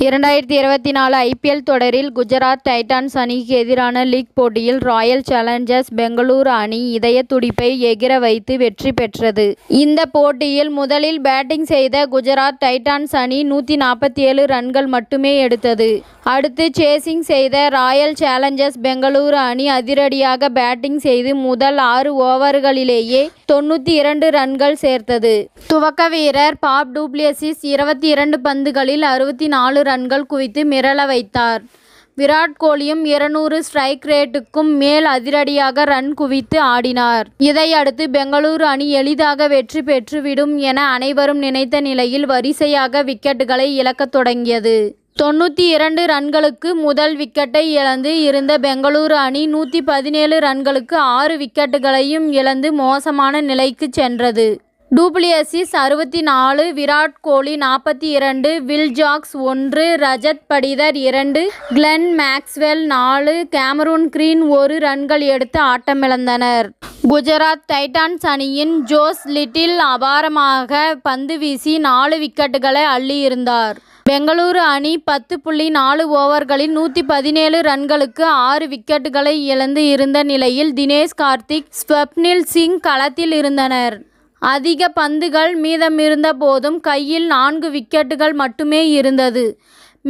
2024 IPL தொடரில் Gujarat Titans அணிக்கு எதிரான லீக் போட்டியில் ராயல் சேலஞ்சர்ஸ் பெங்களூரு அணி இதய துடிப்பை எகிற வைத்து வெற்றி பெற்றது. இந்த போட்டியில் முதலில் பேட்டிங் செய்த குஜராத் டைட்டன்ஸ் அணி 147 ரன்கள் மட்டுமே எடுத்தது. அடுத்து சேசிங் செய்த ராயல் சேலஞ்சர்ஸ் பெங்களூரு அணி அதிரடியாக பேட்டிங் செய்து முதல் 6 ஓவர்களிலேயே 92 ரன்கள் சேர்த்தது. துவக்க வீரர் பாப் டு பிளெசிஸ் 22 பந்துகளில் 64 ரன்கள் குவித்து மிரள வைத்தார். விராட் கோலியும் 200 ஸ்ட்ரைக் ரேட்டுக்கும் மேல் அதிரடியாக ரன் குவித்து ஆடினார். இதையடுத்து பெங்களூரு அணி எளிதாக வெற்றி பெற்றுவிடும் என அனைவரும் நினைத்த நிலையில் வரிசையாக விக்கெட்டுகளை இழக்கத் தொடங்கியது. 92 ரன்களுக்கு முதல் விக்கெட்டை இழந்து இருந்த பெங்களூரு அணி 117 ரன்களுக்கு 6 விக்கெட்டுகளையும் இழந்து மோசமான நிலைக்கு சென்றது. Du Plessis 64, Virat Kohli 42, Will Jacks 1, Rajat Patidar 2, Glenn Maxwell 4, Cameron Green 1 ரன்கள் எடுத்து ஆட்டமிழந்தனர். குஜராத் டைட்டன்ஸ் அணியின் ஜோஸ் லிட்டில் அபாரமாக பந்து வீசி 4 விக்கெட்டுகளை அள்ளியிருந்தார். பெங்களூரு அணி 10.4 ஓவர்களில் 117 ரன்களுக்கு 6 விக்கெட்டுகளை இழந்து இருந்த நிலையில் தினேஷ் கார்த்திக், ஸ்வப்னில் சிங் களத்தில் இருந்தனர். அதிக பந்துகள் மீதமிருந்த போதும் கையில் 4 விக்கெட்டுகள் மட்டுமே இருந்தது.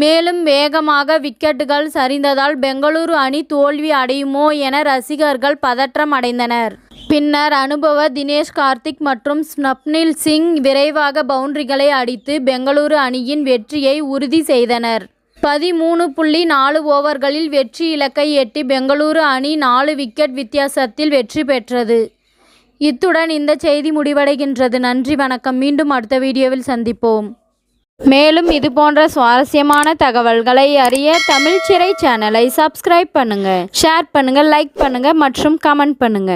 மேலும் வேகமாக விக்கெட்டுகள் சரிந்ததால் பெங்களூரு அணி தோல்வி அடையுமோ என ரசிகர்கள் பதற்றம் அடைந்தனர். பின்னர் அனுபவ தினேஷ் கார்த்திக் மற்றும் ஸ்வப்னில் சிங் விரைவாக பவுண்டரிகளை அடித்து பெங்களூரு அணியின் வெற்றியை உறுதி செய்தனர். 13.4 ஓவர்களில் வெற்றி இலக்கை எட்டி பெங்களூரு அணி 4 விக்கெட் வித்தியாசத்தில் வெற்றி பெற்றது. இத்துடன் இந்த செய்தி முடிவடைகின்றது. நன்றி, வணக்கம். மீண்டும் அடுத்த வீடியோவில் சந்திப்போம். மேலும் இதுபோன்ற சுவாரஸ்யமான தகவல்களை அறிய தமிழ் சிறை சேனலை சப்ஸ்கிரைப் பண்ணுங்க, ஷேர் பண்ணுங்க, லைக் பண்ணுங்க மற்றும் கமெண்ட் பண்ணுங்க.